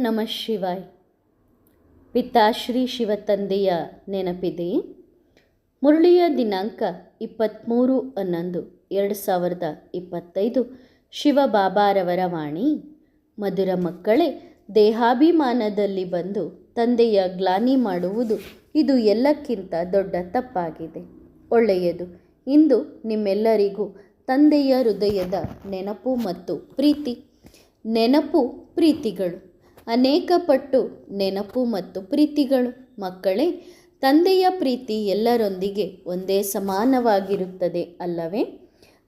ನಮಃ ಶಿವಾಯ್. ಪಿತಾಶ್ರೀ ಶಿವತಂದೆಯ ನೆನಪಿದೆಯೇ? ಮುರಳಿಯ ದಿನಾಂಕ 23/11/2025. ಶಿವಬಾಬಾರವರ ವಾಣಿ. ಮಧುರ ಮಕ್ಕಳೇ, ದೇಹಾಭಿಮಾನದಲ್ಲಿ ಬಂದು ತಂದೆಯ ಗ್ಲಾನಿ ಮಾಡುವುದು ಇದು ಎಲ್ಲಕ್ಕಿಂತ ದೊಡ್ಡ ತಪ್ಪಾಗಿದೆ. ಒಳ್ಳೆಯದು. ಇಂದು ನಿಮ್ಮೆಲ್ಲರಿಗೂ ತಂದೆಯ ಹೃದಯದ ನೆನಪು ಮತ್ತು ಪ್ರೀತಿ. ನೆನಪು ಪ್ರೀತಿಗಳು ಅನೇಕ ಪಟ್ಟು ನೆನಪು ಮತ್ತು ಪ್ರೀತಿಗಳು. ಮಕ್ಕಳೇ, ತಂದೆಯ ಪ್ರೀತಿ ಎಲ್ಲರೊಂದಿಗೆ ಒಂದೇ ಸಮಾನವಾಗಿರುತ್ತದೆ ಅಲ್ಲವೇ?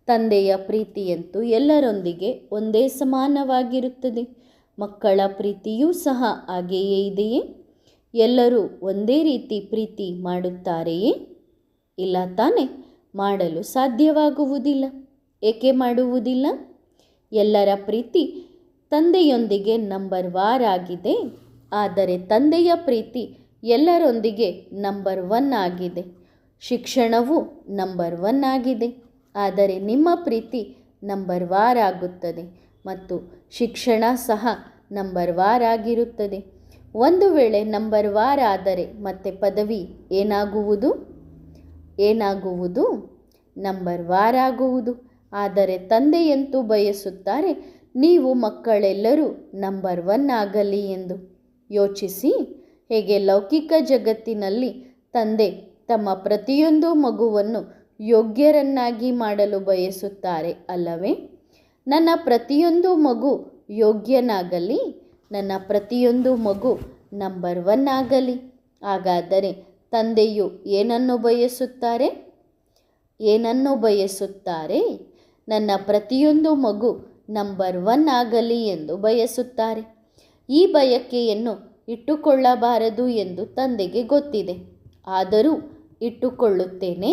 ತಂದೆಯ ಪ್ರೀತಿಯಂತೂ ಎಲ್ಲರೊಂದಿಗೆ ಒಂದೇ ಸಮಾನವಾಗಿರುತ್ತದೆ. ಮಕ್ಕಳ ಪ್ರೀತಿಯೂ ಸಹ ಹಾಗೆಯೇ ಇದೆಯೇ? ಎಲ್ಲರೂ ಒಂದೇ ರೀತಿ ಪ್ರೀತಿ ಮಾಡುತ್ತಾರೆಯೇ? ಇಲ್ಲ ತಾನೇ? ಮಾಡಲು ಸಾಧ್ಯವಾಗುವುದಿಲ್ಲ. ಏಕೆ ಮಾಡುವುದಿಲ್ಲ? ಎಲ್ಲರ ಪ್ರೀತಿ ತಂದೆಯೊಂದಿಗೆ ನಂಬರ್ 1 ಆಗಿದೆ. ಆದರೆ ತಂದೆಯ ಪ್ರೀತಿ ಎಲ್ಲರೊಂದಿಗೆ ನಂಬರ್ 1 ಆಗಿದೆ. ಶಿಕ್ಷಣವು ನಂಬರ್ 1 ಆಗಿದೆ. ಆದರೆ ನಿಮ್ಮ ಪ್ರೀತಿ ನಂಬರ್ 1 ಆಗುತ್ತದೆ ಮತ್ತು ಶಿಕ್ಷಣ ಸಹ ನಂಬರ್ 1 ಆಗಿರುತ್ತದೆ. ಒಂದು ವೇಳೆ ನಂಬರ್ 1 ಆದರೆ ಮತ್ತೆ ಪದವಿ ಏನಾಗುವುದು? ನಂಬರ್ 1 ಆಗುವುದು. ಆದರೆ ತಂದೆಯಂತೂ ಬಯಸುತ್ತಾರೆ ನೀವು ಮಕ್ಕಳೆಲ್ಲರೂ ನಂಬರ್ 1 ಆಗಲಿ ಎಂದು. ಯೋಚಿಸಿ, ಹೇಗೆ ಲೌಕಿಕ ಜಗತ್ತಿನಲ್ಲಿ ತಂದೆ ತಮ್ಮ ಪ್ರತಿಯೊಂದು ಮಗುವನ್ನು ಯೋಗ್ಯರನ್ನಾಗಿ ಮಾಡಲು ಬಯಸುತ್ತಾರೆ ಅಲ್ಲವೇ? ನನ್ನ ಪ್ರತಿಯೊಂದು ಮಗು ಯೋಗ್ಯನಾಗಲಿ, ನನ್ನ ಪ್ರತಿಯೊಂದು ಮಗು ನಂಬರ್ 1 ಆಗಲಿ. ಹಾಗಾದರೆ ತಂದೆಯು ಏನನ್ನು ಬಯಸುತ್ತಾರೆ? ನನ್ನ ಪ್ರತಿಯೊಂದು ಮಗು ನಂಬರ್ 1 ಆಗಲಿ ಎಂದು ಬಯಸುತ್ತಾರೆ. ಈ ಬಯಕೆಯನ್ನು ಇಟ್ಟುಕೊಳ್ಳಬಾರದು ಎಂದು ತಂದೆಗೆ ಗೊತ್ತಿದೆ. ಆದರೂ ಇಟ್ಟುಕೊಳ್ಳುತ್ತೇನೆ.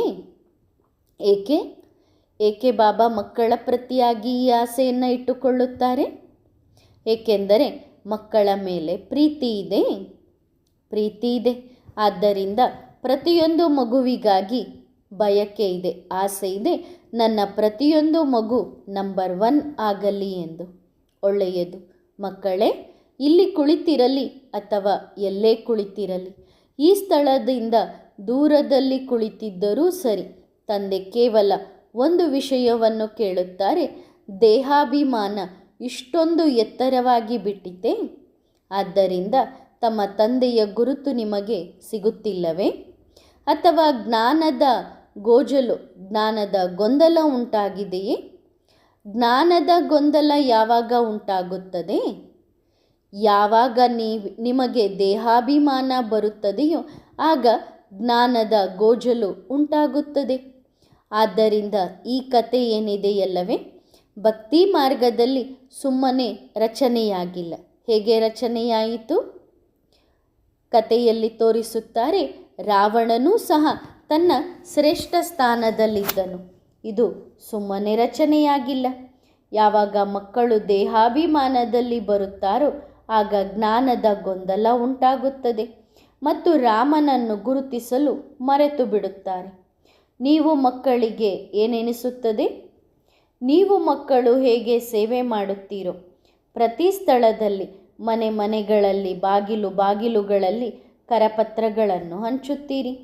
ಏಕೆ ಬಾಬಾ ಮಕ್ಕಳ ಪ್ರತಿಯಾಗಿ ಈ ಆಸೆಯನ್ನು ಇಟ್ಟುಕೊಳ್ಳುತ್ತಾರೆ? ಏಕೆಂದರೆ ಮಕ್ಕಳ ಮೇಲೆ ಪ್ರೀತಿ ಇದೆ. ಆದ್ದರಿಂದ ಪ್ರತಿಯೊಂದು ಮಗುವಿಗಾಗಿ ಬಯಕೆ ಇದೆ, ಆಸೆ ಇದೆ. ನನ್ನ ಪ್ರತಿಯೊಂದು ಮಗು ನಂಬರ್ 1 ಆಗಲಿ ಎಂದು. ಒಳ್ಳೆಯದು ಮಕ್ಕಳೇ, ಇಲ್ಲಿ ಕುಳಿತಿರಲಿ ಅಥವಾ ಎಲ್ಲೇ ಕುಳಿತಿರಲಿ, ಈ ಸ್ಥಳದಿಂದ ದೂರದಲ್ಲಿ ಕುಳಿತಿದ್ದರೂ ಸರಿ, ತಂದೆ ಕೇವಲ ಒಂದು ವಿಷಯವನ್ನು ಕೇಳುತ್ತಾರೆ. ದೇಹಾಭಿಮಾನ ಇಷ್ಟೊಂದು ಎತ್ತರವಾಗಿ ಬಿಟ್ಟಿತೆ, ಆದ್ದರಿಂದ ತಮ್ಮ ತಂದೆಯ ಗುರುತು ನಿಮಗೆ ಸಿಗುತ್ತಿಲ್ಲವೇ? ಅಥವಾ ಜ್ಞಾನದ ಗೊಂದಲ ಉಂಟಾಗಿದೆಯೇ? ಜ್ಞಾನದ ಗೊಂದಲ ಯಾವಾಗ ಉಂಟಾಗುತ್ತದೆ? ಯಾವಾಗ ನಿಮಗೆ ದೇಹಾಭಿಮಾನ ಬರುತ್ತದೆಯೋ ಆಗ ಜ್ಞಾನದ ಗೋಜಲು ಉಂಟಾಗುತ್ತದೆ. ಆದ್ದರಿಂದ ಈ ಕತೆ ಏನಿದೆಯಲ್ಲವೇ, ಭಕ್ತಿ ಮಾರ್ಗದಲ್ಲಿ ಸುಮ್ಮನೆ ರಚನೆಯಾಗಿಲ್ಲ. ಹೇಗೆ ರಚನೆಯಾಯಿತು? ಕಥೆಯಲ್ಲಿ ತೋರಿಸುತ್ತಾರೆ, ರಾವಣನೂ ಸಹ ತನ್ನ ಶ್ರೇಷ್ಠ ಸ್ಥಾನದಲ್ಲಿದ್ದನು. ಇದು ಸುಮ್ಮನೆ ರಚನೆಯಾಗಿಲ್ಲ. ಯಾವಾಗ ಮಕ್ಕಳು ದೇಹಾಭಿಮಾನದಲ್ಲಿ ಬರುತ್ತಾರೋ ಆಗ ಜ್ಞಾನದ ಗೊಂದಲ ಉಂಟಾಗುತ್ತದೆ ಮತ್ತು ರಾಮನನ್ನು ಗುರುತಿಸಲು ಮರೆತು ಬಿಡುತ್ತಾರೆ. ನೀವು ಮಕ್ಕಳಿಗೆ ಏನೆನಿಸುತ್ತದೆ? ನೀವು ಮಕ್ಕಳು ಹೇಗೆ ಸೇವೆ ಮಾಡುತ್ತೀರೋ, ಪ್ರತಿ ಸ್ಥಳದಲ್ಲಿ ಮನೆಗಳಲ್ಲಿ ಬಾಗಿಲುಗಳಲ್ಲಿ ಕರಪತ್ರಗಳನ್ನು ಹಂಚುತ್ತೀರಿ,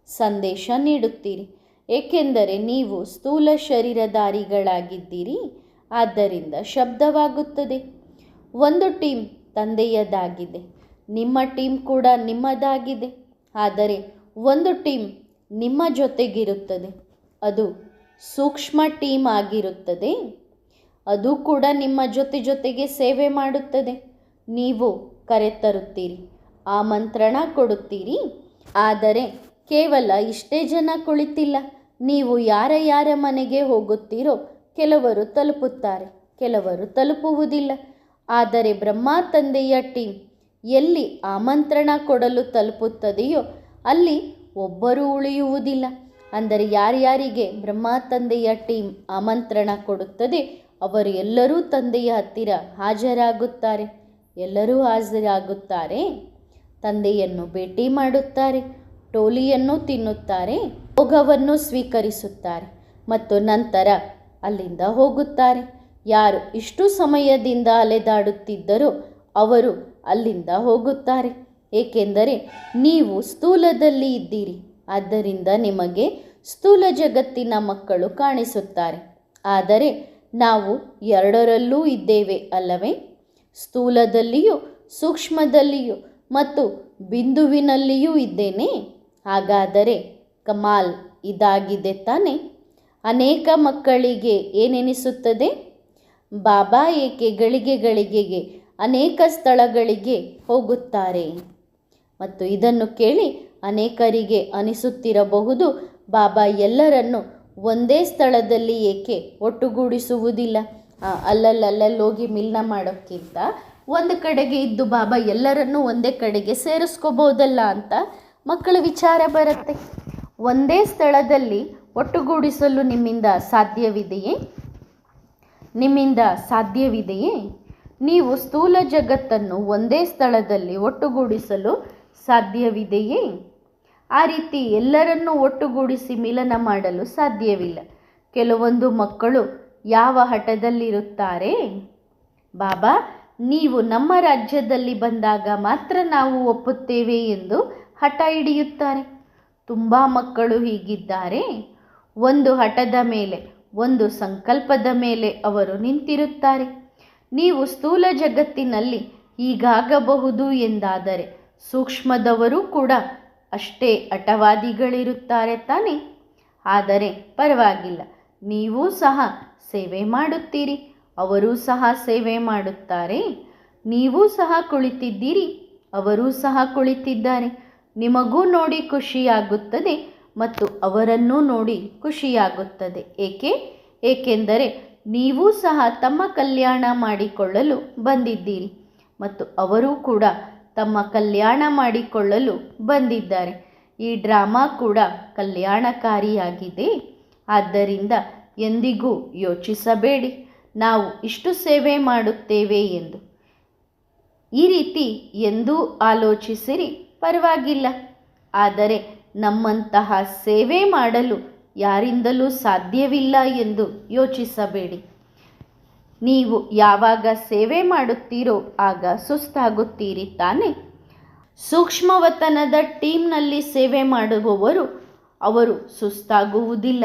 ಸಂದೇಶ ನೀಡುತ್ತೀರಿ. ಏಕೆಂದರೆ ನೀವು ಸ್ಥೂಲ ಶರೀರಧಾರಿಗಳಾಗಿದ್ದೀರಿ. ಆದ್ದರಿಂದ ಶಬ್ದವಾಗುತ್ತದೆ. ಒಂದು ಟೀಮ್ ತಂದೆಯದಾಗಿದೆ, ನಿಮ್ಮ ಟೀಮ್ ಕೂಡ ನಿಮ್ಮದಾಗಿದೆ. ಆದರೆ ಒಂದು ಟೀಮ್ ನಿಮ್ಮ ಜೊತೆಗಿರುತ್ತದೆ, ಅದು ಸೂಕ್ಷ್ಮ ಟೀಮ್ ಆಗಿರುತ್ತದೆ. ಅದು ಕೂಡ ನಿಮ್ಮ ಜೊತೆಗೆ ಸೇವೆ ಮಾಡುತ್ತದೆ. ನೀವು ಕರೆತರುತ್ತೀರಿ, ಆಮಂತ್ರಣ ಕೊಡುತ್ತೀರಿ. ಆದರೆ ಕೇವಲ ಇಷ್ಟೇ ಜನ ಕುಳಿತಿಲ್ಲ. ನೀವು ಯಾರ ಮನೆಗೆ ಹೋಗುತ್ತೀರೋ ಕೆಲವರು ತಲುಪುತ್ತಾರೆ, ಕೆಲವರು ತಲುಪುವುದಿಲ್ಲ. ಆದರೆ ಬ್ರಹ್ಮ ತಂದೆಯ ಟೀಮ್ ಎಲ್ಲಿ ಆಮಂತ್ರಣ ಕೊಡಲು ತಲುಪುತ್ತದೆಯೋ ಅಲ್ಲಿ ಒಬ್ಬರೂ ಉಳಿಯುವುದಿಲ್ಲ. ಅಂದರೆ ಯಾರ್ಯಾರಿಗೆ ಬ್ರಹ್ಮ ತಂದೆಯ ಟೀಮ್ ಆಮಂತ್ರಣ ಕೊಡುತ್ತದೆ ಅವರು ಎಲ್ಲರೂ ತಂದೆಯ ಹತ್ತಿರ ಹಾಜರಾಗುತ್ತಾರೆ. ಎಲ್ಲರೂ ಹಾಜರಾಗುತ್ತಾರೆ, ತಂದೆಯನ್ನು ಭೇಟಿ ಮಾಡುತ್ತಾರೆ, ಟೋಲಿಯನ್ನು ತಿನ್ನುತ್ತಾರೆ, ಭೋಗವನ್ನು ಸ್ವೀಕರಿಸುತ್ತಾರೆ ಮತ್ತು ನಂತರ ಅಲ್ಲಿಂದ ಹೋಗುತ್ತಾರೆ. ಯಾರು ಇಷ್ಟು ಸಮಯದಿಂದ ಅಲೆದಾಡುತ್ತಿದ್ದರೋ ಅವರು ಅಲ್ಲಿಂದ ಹೋಗುತ್ತಾರೆ. ಏಕೆಂದರೆ ನೀವು ಸ್ಥೂಲದಲ್ಲಿ ಇದ್ದೀರಿ, ಆದ್ದರಿಂದ ನಿಮಗೆ ಸ್ಥೂಲ ಜಗತ್ತಿನ ಮಕ್ಕಳು ಕಾಣಿಸುತ್ತಾರೆ. ಆದರೆ ನಾವು ಎರಡರಲ್ಲೂ ಇದ್ದೇವೆ ಅಲ್ಲವೇ? ಸ್ಥೂಲದಲ್ಲಿಯೂ ಸೂಕ್ಷ್ಮದಲ್ಲಿಯೂ ಮತ್ತು ಬಿಂದುವಿನಲ್ಲಿಯೂ ಇದ್ದೇನೆ. ಹಾಗಾದರೆ ಕಮಾಲ್ ಇದಾಗಿದೆ ತಾನೆ? ಅನೇಕ ಮಕ್ಕಳಿಗೆ ಏನೆನಿಸುತ್ತದೆ? ಬಾಬಾ ಏಕೆ ಗಳಿಗೆಗೆ ಅನೇಕ ಸ್ಥಳಗಳಿಗೆ ಹೋಗುತ್ತಾರೆ? ಮತ್ತು ಇದನ್ನು ಕೇಳಿ ಅನೇಕರಿಗೆ ಅನಿಸುತ್ತಿರಬಹುದು, ಬಾಬಾ ಎಲ್ಲರನ್ನು ಒಂದೇ ಸ್ಥಳದಲ್ಲಿ ಏಕೆ ಒಟ್ಟುಗೂಡಿಸುವುದಿಲ್ಲ? ಅಲ್ಲಲ್ಲೋಗಿ ಮಿಲನ ಮಾಡೋಕ್ಕಿಂತ ಒಂದು ಕಡೆಗೆ ಇದ್ದು ಬಾಬಾ ಎಲ್ಲರನ್ನೂ ಒಂದೇ ಕಡೆಗೆ ಸೇರಿಸ್ಕೋಬೋದಲ್ಲ ಅಂತ ಮಕ್ಕಳ ವಿಚಾರ ಬರುತ್ತೆ. ಒಂದೇ ಸ್ಥಳದಲ್ಲಿ ಒಟ್ಟುಗೂಡಿಸಲು ನಿಮ್ಮಿಂದ ಸಾಧ್ಯವಿದೆಯೇ? ನೀವು ಸ್ಥೂಲ ಜಗತ್ತನ್ನು ಒಂದೇ ಸ್ಥಳದಲ್ಲಿ ಒಟ್ಟುಗೂಡಿಸಲು ಸಾಧ್ಯವಿದೆಯೇ? ಆ ರೀತಿ ಎಲ್ಲರನ್ನೂ ಒಟ್ಟುಗೂಡಿಸಿ ಮಿಲನ ಮಾಡಲು ಸಾಧ್ಯವಿಲ್ಲ. ಕೆಲವೊಂದು ಮಕ್ಕಳು ಯಾವ ಹಠದಲ್ಲಿರುತ್ತಾರೆ? ಬಾಬಾ, ನೀವು ನಮ್ಮ ರಾಜ್ಯದಲ್ಲಿ ಬಂದಾಗ ಮಾತ್ರ ನಾವು ಒಪ್ಪುತ್ತೇವೆ ಎಂದು ಹಠ ಹಿಡಿಯುತ್ತಾರೆ. ತುಂಬ ಮಕ್ಕಳು ಹೀಗಿದ್ದಾರೆ. ಒಂದು ಹಠದ ಮೇಲೆ, ಒಂದು ಸಂಕಲ್ಪದ ಮೇಲೆ ಅವರು ನಿಂತಿರುತ್ತಾರೆ. ನೀವು ಸ್ಥೂಲ ಜಗತ್ತಿನಲ್ಲಿ ಹೀಗಾಗಬಹುದು ಎಂದಾದರೆ ಸೂಕ್ಷ್ಮದವರು ಕೂಡ ಅಷ್ಟೇ ಹಠವಾದಿಗಳಿರುತ್ತಾರೆ ತಾನೆ? ಆದರೆ ಪರವಾಗಿಲ್ಲ, ನೀವೂ ಸಹ ಸೇವೆ ಮಾಡುತ್ತೀರಿ, ಅವರೂ ಸಹ ಸೇವೆ ಮಾಡುತ್ತಾರೆ. ನೀವೂ ಸಹ ಕುಳಿತಿದ್ದೀರಿ, ಅವರೂ ಸಹ ಕುಳಿತಿದ್ದಾರೆ. ನಿಮಗೂ ನೋಡಿ ಖುಷಿಯಾಗುತ್ತದೆ ಮತ್ತು ಅವರನ್ನೂ ನೋಡಿ ಖುಷಿಯಾಗುತ್ತದೆ. ಏಕೆಂದರೆ ನೀವೂ ಸಹ ತಮ್ಮ ಕಲ್ಯಾಣ ಮಾಡಿಕೊಳ್ಳಲು ಬಂದಿದ್ದೀರಿ ಮತ್ತು ಅವರೂ ಕೂಡ ತಮ್ಮ ಕಲ್ಯಾಣ ಮಾಡಿಕೊಳ್ಳಲು ಬಂದಿದ್ದಾರೆ. ಈ ಡ್ರಾಮಾ ಕೂಡ ಕಲ್ಯಾಣಕಾರಿಯಾಗಿದೆ. ಆದ್ದರಿಂದ ಎಂದಿಗೂ ಯೋಚಿಸಬೇಡಿ ನಾವು ಇಷ್ಟು ಸೇವೆ ಮಾಡುತ್ತೇವೆ ಎಂದು. ಈ ರೀತಿ ಎಂದೂ ಆಲೋಚಿಸಿರಿ, ಪರವಾಗಿಲ್ಲ. ಆದರೆ ನಮ್ಮಂತಹ ಸೇವೆ ಮಾಡಲು ಯಾರಿಂದಲೂ ಸಾಧ್ಯವಿಲ್ಲ ಎಂದು ಯೋಚಿಸಬೇಡಿ. ನೀವು ಯಾವಾಗ ಸೇವೆ ಮಾಡುತ್ತೀರೋ ಆಗ ಸುಸ್ತಾಗುತ್ತೀರಿ ತಾನೆ? ಸೂಕ್ಷ್ಮವತನದ ಟೀಮ್ನಲ್ಲಿ ಸೇವೆ ಮಾಡುವವರು ಅವರು ಸುಸ್ತಾಗುವುದಿಲ್ಲ.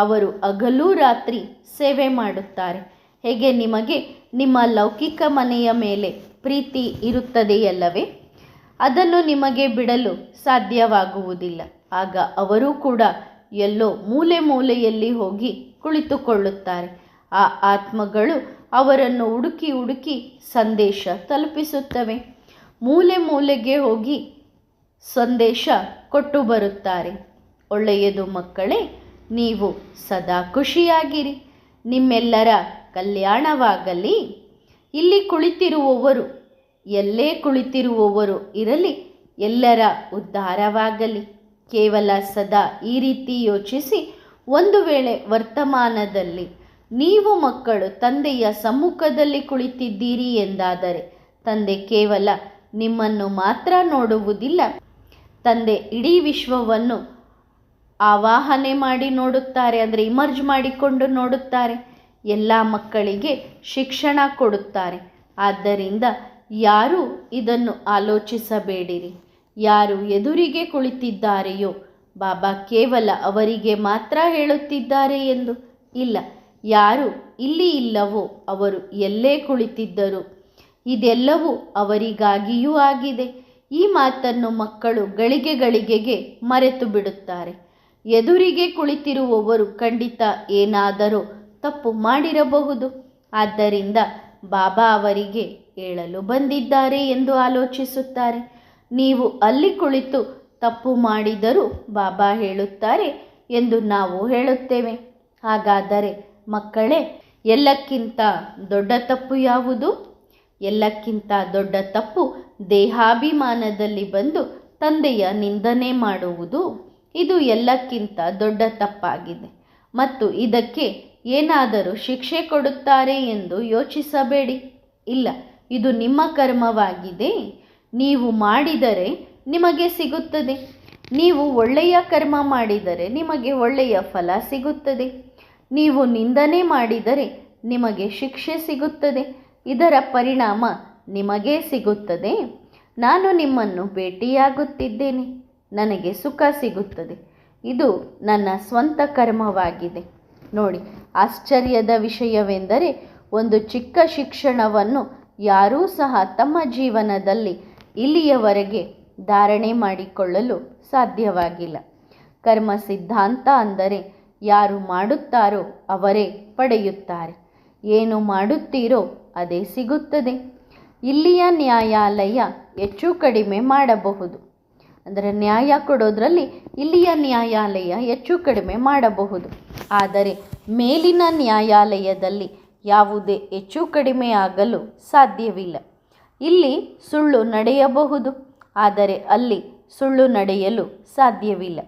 ಅವರು ಹಗಲು ರಾತ್ರಿ ಸೇವೆ ಮಾಡುತ್ತಾರೆ. ಹೇಗೆ ನಿಮಗೆ ನಿಮ್ಮ ಲೌಕಿಕ ಮನೆಯ ಮೇಲೆ ಪ್ರೀತಿ ಇರುತ್ತದೆಯಲ್ಲವೇ? ಅದನ್ನು ನಿಮಗೆ ಬಿಡಲು ಸಾಧ್ಯವಾಗುವುದಿಲ್ಲ. ಆಗ ಅವರು ಕೂಡ ಎಲ್ಲೋ ಮೂಲೆಯಲ್ಲಿ ಹೋಗಿ ಕುಳಿತುಕೊಳ್ಳುತ್ತಾರೆ. ಆ ಆತ್ಮಗಳು ಅವರನ್ನು ಹುಡುಕಿ ಸಂದೇಶ ತಲುಪಿಸುತ್ತವೆ. ಮೂಲೆಗೆ ಹೋಗಿ ಸಂದೇಶ ಕೊಟ್ಟು ಬರುತ್ತಾರೆ. ಒಳ್ಳೆಯದು ಮಕ್ಕಳೇ, ನೀವು ಸದಾ ಖುಷಿಯಾಗಿರಿ. ನಿಮ್ಮೆಲ್ಲರ ಕಲ್ಯಾಣವಾಗಲಿ. ಇಲ್ಲಿ ಕುಳಿತಿರುವವರು ಎಲ್ಲೇ ಕುಳಿತಿರುವವರು ಇರಲಿ, ಎಲ್ಲರ ಉದ್ಧಾರವಾಗಲಿ. ಕೇವಲ ಸದಾ ಈ ರೀತಿ ಯೋಚಿಸಿ, ಒಂದು ವೇಳೆ ವರ್ತಮಾನದಲ್ಲಿ ನೀವು ಮಕ್ಕಳು ತಂದೆಯ ಸಮ್ಮುಖದಲ್ಲಿ ಕುಳಿತಿದ್ದೀರಿ ಎಂದಾದರೆ ತಂದೆ ಕೇವಲ ನಿಮ್ಮನ್ನು ಮಾತ್ರ ನೋಡುವುದಿಲ್ಲ. ತಂದೆ ಇಡೀ ವಿಶ್ವವನ್ನು ಆವಾಹನೆ ಮಾಡಿ ನೋಡುತ್ತಾರೆ, ಅಂದರೆ ಇಮರ್ಜ್ ಮಾಡಿಕೊಂಡು ನೋಡುತ್ತಾರೆ. ಎಲ್ಲ ಮಕ್ಕಳಿಗೆ ಶಿಕ್ಷಣ ಕೊಡುತ್ತಾರೆ. ಆದ್ದರಿಂದ ಯಾರೂ ಇದನ್ನು ಆಲೋಚಿಸಬೇಡಿರಿ. ಯಾರು ಎದುರಿಗೆ ಕುಳಿತಿದ್ದಾರೆಯೋ ಬಾಬಾ ಕೇವಲ ಅವರಿಗೆ ಮಾತ್ರ ಹೇಳುತ್ತಿದ್ದಾರೆ ಎಂದು ಇಲ್ಲ. ಯಾರು ಇಲ್ಲಿ ಇಲ್ಲವೋ ಅವರು ಎಲ್ಲೇ ಕುಳಿತಿದ್ದರು ಇದೆಲ್ಲವೂ ಅವರಿಗಾಗಿಯೂ ಆಗಿದೆ. ಈ ಮಾತನ್ನು ಮಕ್ಕಳು ಗಳಿಗೆಗೆ ಮರೆತು ಬಿಡುತ್ತಾರೆ. ಎದುರಿಗೆ ಕುಳಿತಿರುವವರು ಖಂಡಿತ ಏನಾದರೂ ತಪ್ಪು ಮಾಡಿರಬಹುದು. ಆದ್ದರಿಂದ ಬಾಬಾ ಅವರಿಗೆ ಹೇಳಲು ಬಂದಿದ್ದಾರೆ ಎಂದು ಆಲೋಚಿಸುತ್ತಾರೆ. ನೀವು ಅಲ್ಲಿ ಕುಳಿತು ತಪ್ಪು ಮಾಡಿದರೂ ಬಾಬಾ ಹೇಳುತ್ತಾರೆ ಎಂದು ನಾವು ಹೇಳುತ್ತೇವೆ. ಹಾಗಾದರೆ ಮಕ್ಕಳೇ, ಎಲ್ಲಕ್ಕಿಂತ ದೊಡ್ಡ ತಪ್ಪು ಯಾವುದು? ಎಲ್ಲಕ್ಕಿಂತ ದೊಡ್ಡ ತಪ್ಪು ದೇಹಾಭಿಮಾನದಲ್ಲಿ ಬಂದು ತಂದೆಯ ನಿಂದನೆ ಮಾಡುವುದು. ಇದು ಎಲ್ಲಕ್ಕಿಂತ ದೊಡ್ಡ ತಪ್ಪಾಗಿದೆ ಮತ್ತು ಇದಕ್ಕೆ ಏನಾದರೂ ಶಿಕ್ಷೆ ಕೊಡುತ್ತಾರೆ ಎಂದು ಯೋಚಿಸಬೇಡಿ. ಇಲ್ಲ, ಇದು ನಿಮ್ಮ ಕರ್ಮವಾಗಿದೆ. ನೀವು ಮಾಡಿದರೆ ನಿಮಗೆ ಸಿಗುತ್ತದೆ. ನೀವು ಒಳ್ಳೆಯ ಕರ್ಮ ಮಾಡಿದರೆ ನಿಮಗೆ ಒಳ್ಳೆಯ ಫಲ ಸಿಗುತ್ತದೆ. ನೀವು ನಿಂದನೆ ಮಾಡಿದರೆ ನಿಮಗೆ ಶಿಕ್ಷೆ ಸಿಗುತ್ತದೆ. ಇದರ ಪರಿಣಾಮ ನಿಮಗೇ ಸಿಗುತ್ತದೆ. ನಾನು ನಿಮ್ಮನ್ನು ಭೇಟಿಯಾಗುತ್ತಿದ್ದೇನೆ, ನನಗೆ ಸುಖ ಸಿಗುತ್ತದೆ. ಇದು ನನ್ನ ಸ್ವಂತ ಕರ್ಮವಾಗಿದೆ. ನೋಡಿ, ಆಶ್ಚರ್ಯದ ವಿಷಯವೆಂದರೆ ಒಂದು ಚಿಕ್ಕ ಶಿಕ್ಷಣವನ್ನು ಯಾರೂ ಸಹ ತಮ್ಮ ಜೀವನದಲ್ಲಿ ಇಲ್ಲಿಯವರೆಗೆ ಧಾರಣೆ ಮಾಡಿಕೊಳ್ಳಲು ಸಾಧ್ಯವಾಗಿಲ್ಲ. ಕರ್ಮ ಸಿದ್ಧಾಂತ ಅಂದರೆ ಯಾರು ಮಾಡುತ್ತಾರೋ ಅವರೇ ಪಡೆಯುತ್ತಾರೆ. ಏನು ಮಾಡುತ್ತೀರೋ ಅದೇ ಸಿಗುತ್ತದೆ. ಇಲ್ಲಿಯ ನ್ಯಾಯಾಲಯ ಹೆಚ್ಚು ಕಡಿಮೆ ಮಾಡಬಹುದು, ಅಂದರೆ ನ್ಯಾಯ ಕೊಡೋದ್ರಲ್ಲಿ ಇಲ್ಲಿಯ ನ್ಯಾಯಾಲಯ ಹೆಚ್ಚು ಕಡಿಮೆ ಮಾಡಬಹುದು. ಆದರೆ ಮೇಲಿನ ನ್ಯಾಯಾಲಯದಲ್ಲಿ ಯಾವುದೇ ಹೆಚ್ಚು ಕಡಿಮೆ ಆಗಲು ಸಾಧ್ಯವಿಲ್ಲ. ಇಲ್ಲಿ ಸುಳ್ಳು ನಡೆಯಬಹುದು, ಆದರೆ ಅಲ್ಲಿ ಸುಳ್ಳು ನಡೆಯಲು ಸಾಧ್ಯವಿಲ್ಲ.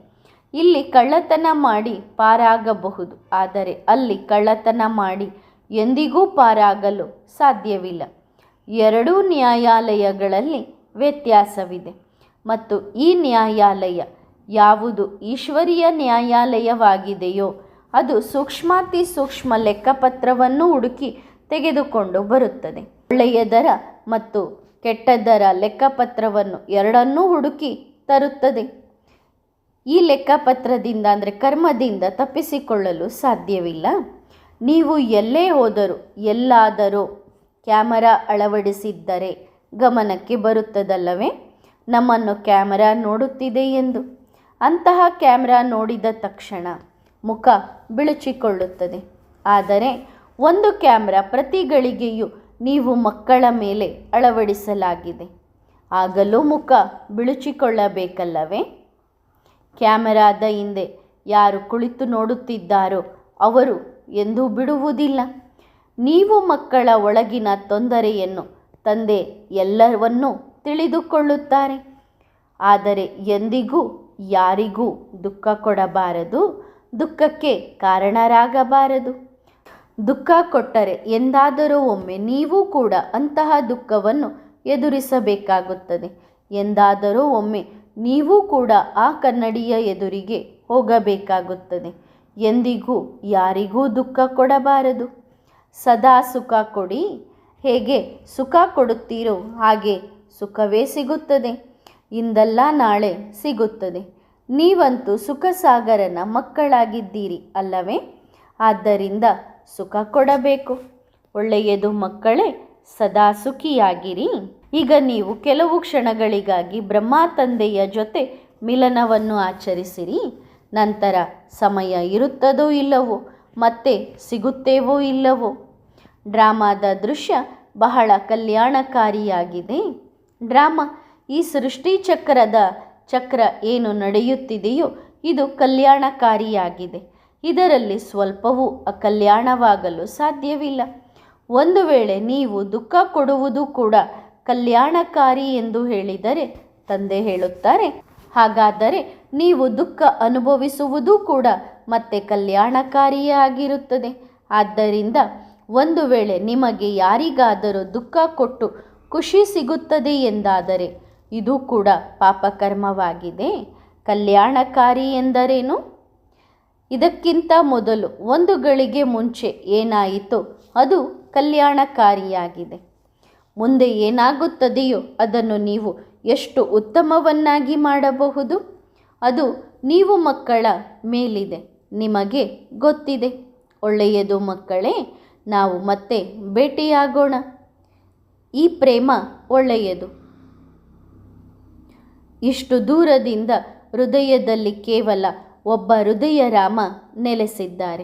ಇಲ್ಲಿ ಕಳ್ಳತನ ಮಾಡಿ ಪಾರಾಗಬಹುದು, ಆದರೆ ಅಲ್ಲಿ ಕಳ್ಳತನ ಮಾಡಿ ಎಂದಿಗೂ ಪಾರಾಗಲು ಸಾಧ್ಯವಿಲ್ಲ. ಎರಡೂ ನ್ಯಾಯಾಲಯಗಳಲ್ಲಿ ವ್ಯತ್ಯಾಸವಿದೆ ಮತ್ತು ಈ ನ್ಯಾಯಾಲಯ ಯಾವುದು ಈಶ್ವರೀಯ ನ್ಯಾಯಾಲಯವಾಗಿದೆಯೋ ಅದು ಸೂಕ್ಷ್ಮಾತಿ ಸೂಕ್ಷ್ಮ ಲೆಕ್ಕಪತ್ರವನ್ನು ಹುಡುಕಿ ತೆಗೆದುಕೊಂಡು ಬರುತ್ತದೆ. ಒಳ್ಳೆಯದರ ಮತ್ತು ಕೆಟ್ಟದ್ದರ ಲೆಕ್ಕಪತ್ರವನ್ನು ಎರಡನ್ನೂ ಹುಡುಕಿ ತರುತ್ತದೆ. ಈ ಲೆಕ್ಕಪತ್ರದಿಂದ ಅಂದರೆ ಕರ್ಮದಿಂದ ತಪ್ಪಿಸಿಕೊಳ್ಳಲು ಸಾಧ್ಯವಿಲ್ಲ. ನೀವು ಎಲ್ಲೇ ಹೋದರೂ ಎಲ್ಲಾದರೂ ಕ್ಯಾಮರಾ ಅಳವಡಿಸಿದ್ದರೆ ಗಮನಕ್ಕೆ ಬರುತ್ತದಲ್ಲವೇ ನಮ್ಮನ್ನು ಕ್ಯಾಮರಾ ನೋಡುತ್ತಿದೆ ಎಂದು. ಅಂತಹ ಕ್ಯಾಮರಾ ನೋಡಿದ ತಕ್ಷಣ ಮುಖ ಬಿಳುಚಿಕೊಳ್ಳುತ್ತದೆ. ಆದರೆ ಒಂದು ಕ್ಯಾಮರಾ ಪ್ರತಿ ಗಳಿಗೆಯೂ ನೀವು ಮಕ್ಕಳ ಮೇಲೆ ಅಳವಡಿಸಲಾಗಿದೆ, ಆಗಲೂ ಮುಖ ಬಿಳುಚಿಕೊಳ್ಳಬೇಕಲ್ಲವೇ? ಕ್ಯಾಮರಾದ ಹಿಂದೆ ಯಾರು ಕುಳಿತು ನೋಡುತ್ತಿದ್ದಾರೋ ಅವರು ಎಂದೂ ಬಿಡುವುದಿಲ್ಲ. ನೀವು ಮಕ್ಕಳ ಒಳಗಿನ ತೊಂದರೆಯನ್ನು ತಂದೆ ಎಲ್ಲವನ್ನೂ ತಿಳಿದುಕೊಳ್ಳುತ್ತಾರೆ. ಆದರೆ ಎಂದಿಗೂ ಯಾರಿಗೂ ದುಃಖ ಕೊಡಬಾರದು, ದುಃಖಕ್ಕೆ ಕಾರಣರಾಗಬಾರದು. ದುಃಖ ಕೊಟ್ಟರೆ ಎಂದಾದರೂ ಒಮ್ಮೆ ನೀವು ಕೂಡ ಅಂತಹ ದುಃಖವನ್ನು ಎದುರಿಸಬೇಕಾಗುತ್ತದೆ. ಎಂದಾದರೂ ಒಮ್ಮೆ ನೀವು ಕೂಡ ಆ ಕನ್ನಡಿಯ ಎದುರಿಗೆ ಹೋಗಬೇಕಾಗುತ್ತದೆ. ಎಂದಿಗೂ ಯಾರಿಗೂ ದುಃಖ ಕೊಡಬಾರದು. ಸದಾ ಸುಖ ಕೊಡಿ. ಹೇಗೆ ಸುಖ ಕೊಡುತ್ತೀರೋ ಹಾಗೆ ಸುಖವೇ ಸಿಗುತ್ತದೆ. ಇಂದಲ್ಲ ನಾಳೆ ಸಿಗುತ್ತದೆ. ನೀವಂತೂ ಸುಖಸಾಗರನ ಮಕ್ಕಳಾಗಿದ್ದೀರಿ ಅಲ್ಲವೇ? ಆದ್ದರಿಂದ ಸುಖ ಕೊಡಬೇಕು. ಒಳ್ಳೆಯದು ಮಕ್ಕಳೇ, ಸದಾ ಸುಖಿಯಾಗಿರಿ. ಈಗ ನೀವು ಕೆಲವು ಕ್ಷಣಗಳಿಗಾಗಿ ಬ್ರಹ್ಮ ತಂದೆಯ ಜೊತೆ ಮಿಲನವನ್ನು ಆಚರಿಸಿರಿ. ನಂತರ ಸಮಯ ಇರುತ್ತದೋ ಇಲ್ಲವೋ, ಮತ್ತೆ ಸಿಗುತ್ತೇವೋ ಇಲ್ಲವೋ. ಡ್ರಾಮಾದ ದೃಶ್ಯ ಬಹಳ ಕಲ್ಯಾಣಕಾರಿಯಾಗಿದೆ. ಡ್ರಾಮಾ ಈ ಸೃಷ್ಟಿ ಚಕ್ರ ಏನು ನಡೆಯುತ್ತಿದೆಯೋ ಇದು ಕಲ್ಯಾಣಕಾರಿಯಾಗಿದೆ. ಇದರಲ್ಲಿ ಸ್ವಲ್ಪವೂ ಅಕಲ್ಯಾಣವಾಗಲು ಸಾಧ್ಯವಿಲ್ಲ. ಒಂದು ವೇಳೆ ನೀವು ದುಃಖ ಕೊಡುವುದು ಕೂಡ ಕಲ್ಯಾಣಕಾರಿ ಎಂದು ಹೇಳಿದರೆ ತಂದೆ ಹೇಳುತ್ತಾರೆ, ಹಾಗಾದರೆ ನೀವು ದುಃಖ ಅನುಭವಿಸುವುದು ಕೂಡ ಮತ್ತೆ ಕಲ್ಯಾಣಕಾರಿಯೇ ಆಗಿರುತ್ತದೆ. ಆದ್ದರಿಂದ ಒಂದು ವೇಳೆ ನಿಮಗೆ ಯಾರಿಗಾದರೂ ದುಃಖ ಕೊಟ್ಟು ಖುಷಿ ಸಿಗುತ್ತದೆ ಎಂದಾದರೆ ಇದು ಕೂಡ ಪಾಪಕರ್ಮವಾಗಿದೆ. ಕಲ್ಯಾಣಕಾರಿ ಎಂದರೇನು? ಇದಕ್ಕಿಂತ ಮೊದಲು ಒಂದು ಗಳಿಗೆ ಮುಂಚೆ ಏನಾಯಿತೋ ಅದು ಕಲ್ಯಾಣಕಾರಿಯಾಗಿದೆ. ಮುಂದೆ ಏನಾಗುತ್ತದೆಯೋ ಅದನ್ನು ನೀವು ಎಷ್ಟು ಉತ್ತಮವನ್ನಾಗಿ ಮಾಡಬಹುದು ಅದು ನೀವು ಮಕ್ಕಳ ಮೇಲಿದೆ, ನಿಮಗೆ ಗೊತ್ತಿದೆ. ಒಳ್ಳೆಯದು ಮಕ್ಕಳೇ, ನಾವು ಮತ್ತೆ ಭೇಟಿಯಾಗೋಣ. ಈ ಪ್ರೇಮ ಒಳ್ಳೆಯದು. ಇಷ್ಟು ದೂರದಿಂದ ಹೃದಯದಲ್ಲಿ ಕೇವಲ ಒಬ್ಬ ಹೃದಯ ರಾಮ ನೆಲೆಸಿದ್ದಾರೆ.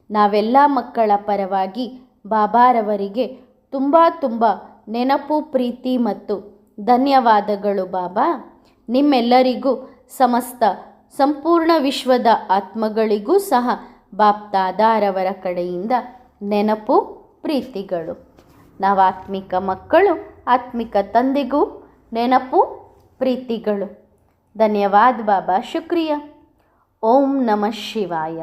ನಾವೆಲ್ಲ ಮಕ್ಕಳ ಪರವಾಗಿ ಬಾಬಾರವರಿಗೆ ತುಂಬ ನೆನಪು, ಪ್ರೀತಿ ಮತ್ತು ಧನ್ಯವಾದಗಳು ಬಾಬಾ. ನಿಮ್ಮೆಲ್ಲರಿಗೂ ಸಂಪೂರ್ಣ ವಿಶ್ವದ ಆತ್ಮಗಳಿಗೂ ಸಹ ಬಾಪ್ದಾದಾರವರ ಕಡೆಯಿಂದ ನೆನಪು, ಪ್ರೀತಿಗಳು. ನಾವು ಆತ್ಮಿಕ ಮಕ್ಕಳು, ಆತ್ಮಿಕ ತಂದೆಗೂ ನೆನಪು, ಪ್ರೀತಿಗಳು. ಧನ್ಯವಾದ ಬಾಬಾ, ಶುಕ್ರಿಯಾ. ಓಂ ನಮಃ ಶಿವಾಯ.